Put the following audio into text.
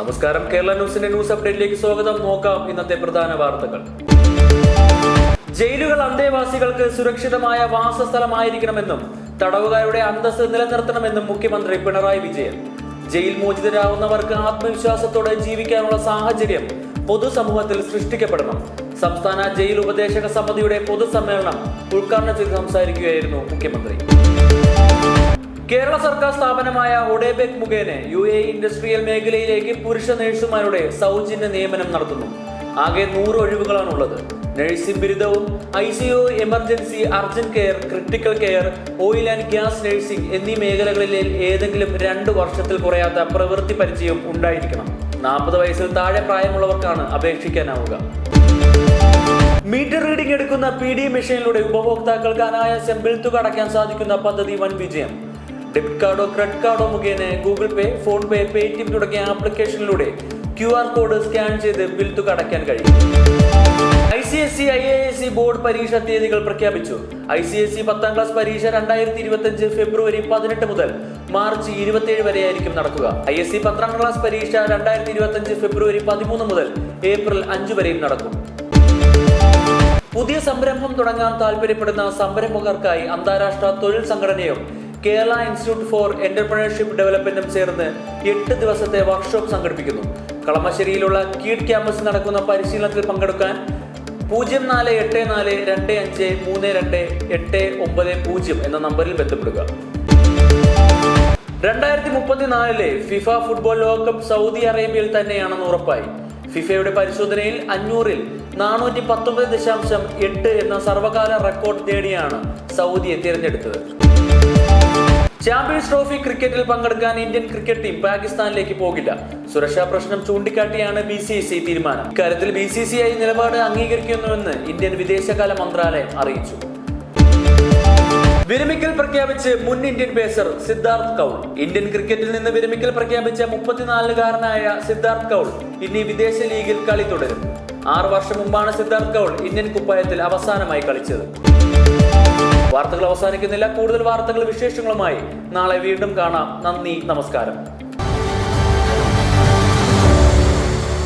നമസ്കാരം. കേരള ന്യൂസിന്റെ ന്യൂസ് അപ്ഡേറ്റിലേക്ക് സ്വാഗതം. നോക്കാം ഇന്നത്തെ പ്രധാന വാർത്തകൾ. ജയിലുകൾ അന്തേവാസികൾക്ക് സുരക്ഷിതമായ വാസസ്ഥലമായിരിക്കണമെന്നും തടവുകാരുടെ അന്തസ്സ് നിലനിർത്തണമെന്നും മുഖ്യമന്ത്രി പിണറായി വിജയൻ. ജയിൽ മോചിതരാകുന്നവർക്ക് ആത്മവിശ്വാസത്തോടെ ജീവിക്കാനുള്ള സാഹചര്യം പൊതുസമൂഹത്തിൽ സൃഷ്ടിക്കപ്പെടണം. സംസ്ഥാന ജയിൽ ഉപദേശക സമിതിയുടെ പൊതുസമ്മേളനം ഉദ്ഘാടനം ചെയ്ത് സംസാരിക്കുകയായിരുന്നു മുഖ്യമന്ത്രി. കേരള സർക്കാർ സ്ഥാപനമായ ഒഡേബെക് മുഖേന UAE ഇൻഡസ്ട്രിയൽ മേഖലയിലേക്ക് പുരുഷ നഴ്സുമാരുടെ സൗജന്യ നിയമനം നടത്തുന്നു. ആകെ 100 ഒഴിവുകളാണുള്ളത്. നഴ്സിംഗ് ബിരുദവും ICU, emergency, urgent care, critical care, oil and gas nursing എന്നീ മേഖലകളിലെ ഏതെങ്കിലും 2 വർഷത്തിൽ കുറയാത്ത പ്രവൃത്തി പരിചയം ഉണ്ടായിരിക്കണം. 40 വയസ്സിൽ താഴെ പ്രായമുള്ളവർക്കാണ് അപേക്ഷിക്കാനാവുക. മീറ്റർ റീഡിംഗ് എടുക്കുന്ന PD മെഷീനിലൂടെ ഉപഭോക്താക്കൾക്ക് അനായാസം ബിൽ തുക അടയ്ക്കാൻ സാധിക്കുന്ന പദ്ധതി വൻ വിജയം. ഡെബിറ്റ് കാർഡോ ക്രെഡിറ്റ് കാർഡോ മുഖേന ഗൂഗിൾ പേ, ഫോൺ പേ, പേടിഎം തുടങ്ങിയ ആപ്ലിക്കേഷനിലൂടെ QR കോഡ് സ്കാൻ ചെയ്ത് ബിൽ തുക അടയ്ക്കാൻ കഴിയും. ICSE IAS ബോർഡ് പരീക്ഷ തീയതികൾ പ്രഖ്യാപിച്ചു. ICSE 10ാം ക്ലാസ് പരീക്ഷ 2025 ഫെബ്രുവരി 18 മുതൽ മാർച്ച് 27 വരെയായിരിക്കും നടക്കുക. ISE 12ാം ക്ലാസ് പരീക്ഷ 2025 ഫെബ്രുവരി 13 മുതൽ ഏപ്രിൽ 5 വരെയും നടക്കും. പുതിയ സംരംഭം തുടങ്ങാൻ താല്പര്യപ്പെടുന്ന സംരംഭകർക്കായി അന്താരാഷ്ട്ര തൊഴിൽ സംഘടനയും കേരള ഇൻസ്റ്റിറ്റ്യൂട്ട് ഫോർ എന്റർപ്രണർഷിപ്പ് ഡെവലപ്മെന്റും ചേർന്ന് 8 ദിവസത്തെ വർക്ക്ഷോപ്പ് സംഘടിപ്പിക്കുന്നു. കളമശ്ശേരിയിലുള്ള കീഡ് ക്യാമ്പസിൽ നടക്കുന്ന പരിശീലനത്തിൽ പങ്കെടുക്കാൻ 0484253289 എന്ന നമ്പറിൽ ബന്ധപ്പെടുക. 2034 ഫിഫ ഫുട്ബോൾ ലോകകപ്പ് സൗദി അറേബ്യയിൽ തന്നെയാണെന്ന് ഉറപ്പായി. ഫിഫയുടെ പരിശോധനയിൽ 500ൽ 419.8 എന്ന സർവകാല റെക്കോർഡ് നേടിയാണ് സൗദിയെ തിരഞ്ഞെടുത്തത്. ചാമ്പ്യൻസ് ട്രോഫി ക്രിക്കറ്റിൽ പങ്കെടുക്കാൻ ഇന്ത്യൻ ക്രിക്കറ്റ് ടീം പാകിസ്ഥാനിലേക്ക് പോകില്ല. സുരക്ഷാ പ്രശ്നം ചൂണ്ടിക്കാട്ടിയാണ് BCCI തീരുമാനം. ഇക്കാര്യത്തിൽ BCCI നിലപാട് അംഗീകരിക്കുന്നുവെന്ന് ഇന്ത്യൻ വിദേശകാര്യ മന്ത്രാലയം അറിയിച്ചു. വിരമിക്കൽ പ്രഖ്യാപിച്ച് മുൻ Indian pacer Siddharth Kaul. Indian ക്രിക്കറ്റിൽ നിന്ന് വിരമിക്കൽ പ്രഖ്യാപിച്ച 34-കാരനായ സിദ്ധാർത്ഥ് കൗൾ ഇനി വിദേശ ലീഗിൽ കളി തുടരും. 6 വർഷം മുമ്പാണ് സിദ്ധാർത്ഥ് കൗൾ ഇന്ത്യൻ കുപ്പായത്തിൽ അവസാനമായി കളിച്ചത്. വാർത്തകൾ അവസാനിക്കുന്നില്ല. കൂടുതൽ വാർത്തകൾ വിശേഷങ്ങളുമായി നാളെ വീണ്ടും കാണാം. നന്ദി, നമസ്കാരം.